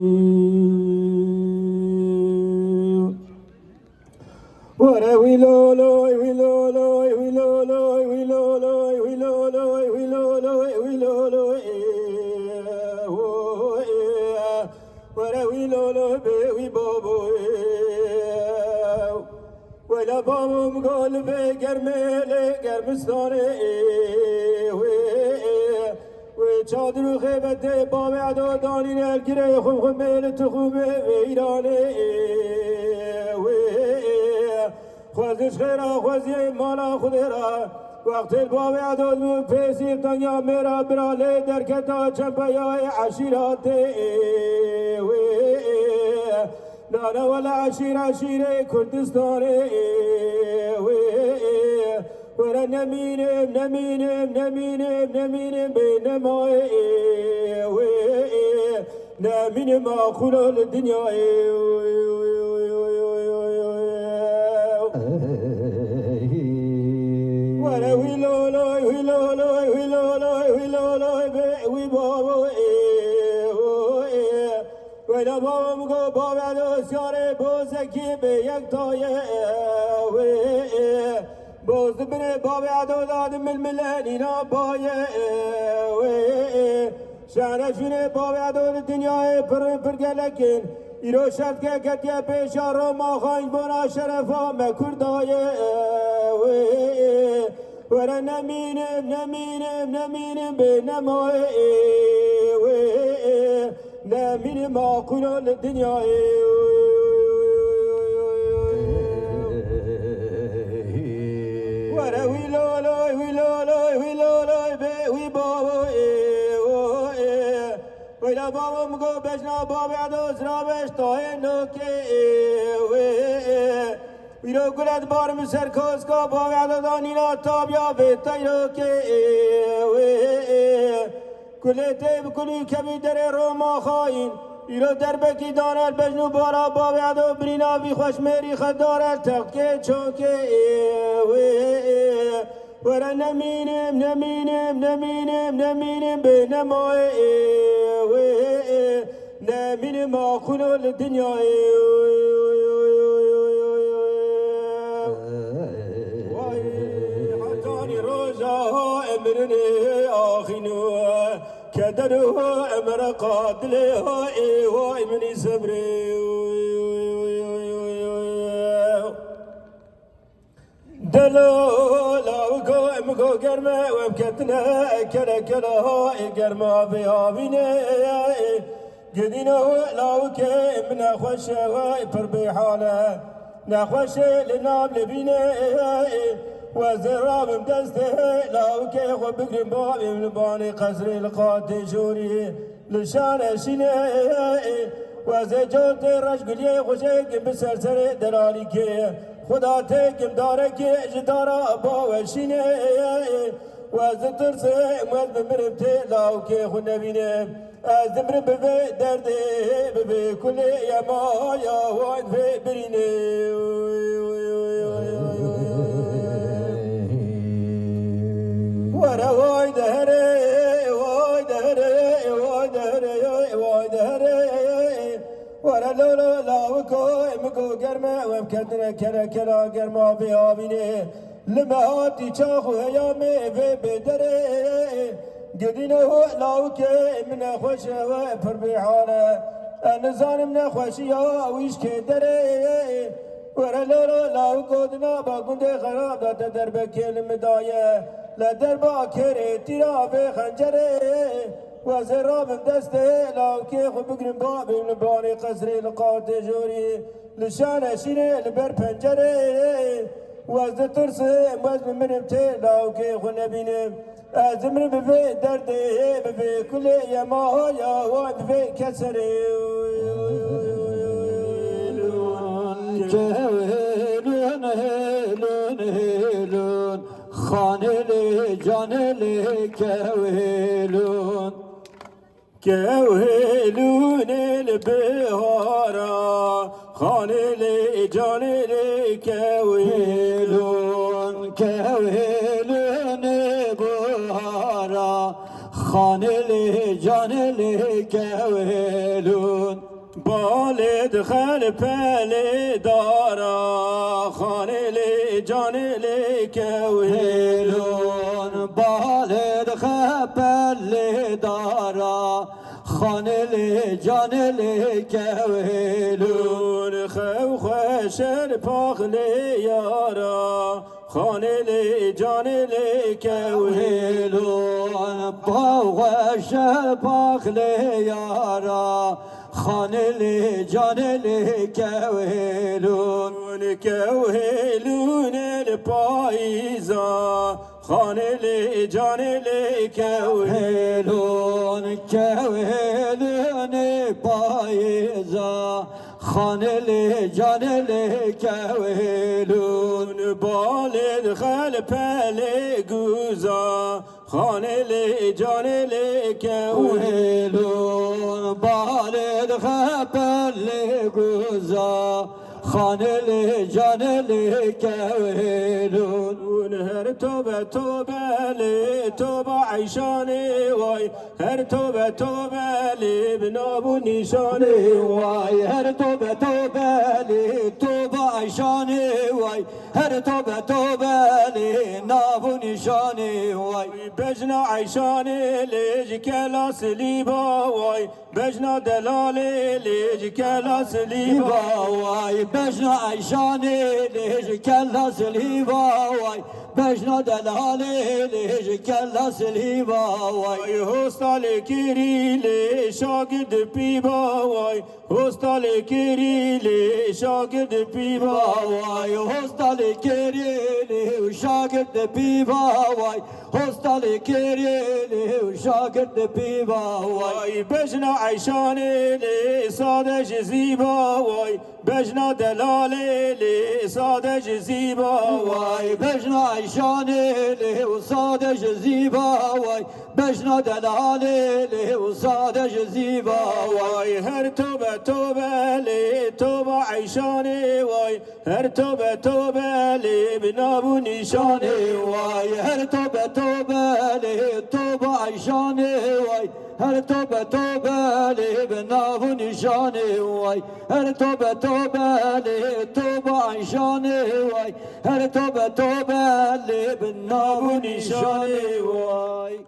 What a willow, willow, willow, willow, willow, willow, what a willow, baby, bobo. ولا بابم قلبي قرميلي قرمستاني وشادر خيبتي بابي عدو داني نالكري خم خميل تخومي ويراني خوزش خيرا خوزي مالا خدرا وقت البابي عدو دو پیسي دنيا میرا برالي دركتا چمپياي عشيراتي لا ولا عشيرة كردستاني ولا نمين بينما نمين ما خلال الدنيا ولا وي بابا ولا بابا مگو بابا دوستیاره بوزکی به یک تایه بوز بره بابا دو داد ململانینا بایه شانشونه بابا دو دنیای پر گلکن ایرو شرط که کتیه پیشا رو ما خواهی بنا شرفا مکردایه ولا نمینم به نمایه نمين ما قلنا للدنيا ورا ويلا وي بابا ويلا بابا مگو بجنا بابا عدو زرابش تاين نوكي ويرو قلت بار مسر كوسكا بابا عدو دانينا تابيا بيتايروكي كليتي بكلي كبي دري روما خاين يرو دربكي دانر بجنو بارا بابي عدو برينا في خوش ميري خدار التقكي چوكي ورا نمينم بينما نمين ما خلو الدنيا حتاني روزا امرني آخينو كدره امر قاتله واي مني صبري دلو لاوكو امكو قرمه وبكتنا كلا هاي قرمه بها بيني قدينه لاوكي من خوش واي بربي حاله نخوش لناب لبيني وزراب مدسته لاوكي خو بقرم بابي من باني قصري لقاتي جوري لشان شيني وزجوتي رشقلي خوشيك بسرسري دلاليكي خدا تيكم داركي جدارا باوشيني وزترسي مد بمربتي لاوكي خو نبيني ازمر ببي دردي ببي كل يما يا وايد في بريني ورا وايد هري ورا لولا لاوكو مكو قرمه ومكدنا كلا قرمه بيابيني لما هاتي شاخو هيامي في بدري قدينه لاوكي من خوش وفر بحاله النزان من خوشيا ويش كدري ورا لاوكو دنا باقوند خراب دات دربكي المدايه لا دربا كيري تيرا بخنجري وزراب دسته لاوكي خو بقرم بابي من باني قصري لقاتي جوري لشان شيني لبر پنجري وزد ترسي وزن من امتي لاوكي خو نبينم ازمر بفي دردي بفي كل يما يا واد بفي كسري هيلون خانلي جانلي كوهيلون البهارا خانلي جانلي كوهيلون بهارا خانلي جانلي كوهيلون بالد خل پل دارا خانه لی جان لی هلون بالد خپل دارا خانه جان کوهلون خو خوشر پاخل یارا خانه لی جان لی کوهلون باوش پاخل یارا خانه جان کوهلون کوهلون الپایزا خانه جان کوهلون کوهلون پایزا خانه جان کوهلون بالد خل پل گوزا خانه جان کوهلون بالد خپل گوزا خانه جان کوهلون هر توبه توبه لی توبه عیشانه وای هر توبه توبه لی بنابو نیشانه وای هر توبه توبه لی توبه عیشانه وای هر توبه توبه لی نابو نیشانه وای بجنا عیشانه لی کلاس لیبا وای بجنا دلاله لی کلاس لیبا وای بجنا عیشانه لی کلاس لیبا وای بجنا دلاله لی کلاس لیبا وای هستال کریلی شاگرد پیبا وای هستال کریلی شاگرد پیبا وای هستال کریلی شاگرد پیبا وای هستال کریلی شاگرد پیبا وای بجنا عیشانه لی ساده زیبا وای بجنا دلاله لی ساده زیبا وای بجنا عیشانه لی و ساده زیبا وای بجنا دلاله لی و ساده زیبا وای هر توبه توبه لی توبه عیشانه وای هر توبه توبه لی بنابو نیشانه وای هر توبه توبه لی توبه عیشانه وای هر توبه توبه لی بنابو نیشانه وای هر توبه توبه لی توبه عیشانه وای هر توبه توبه لی بنابو نیشانه وای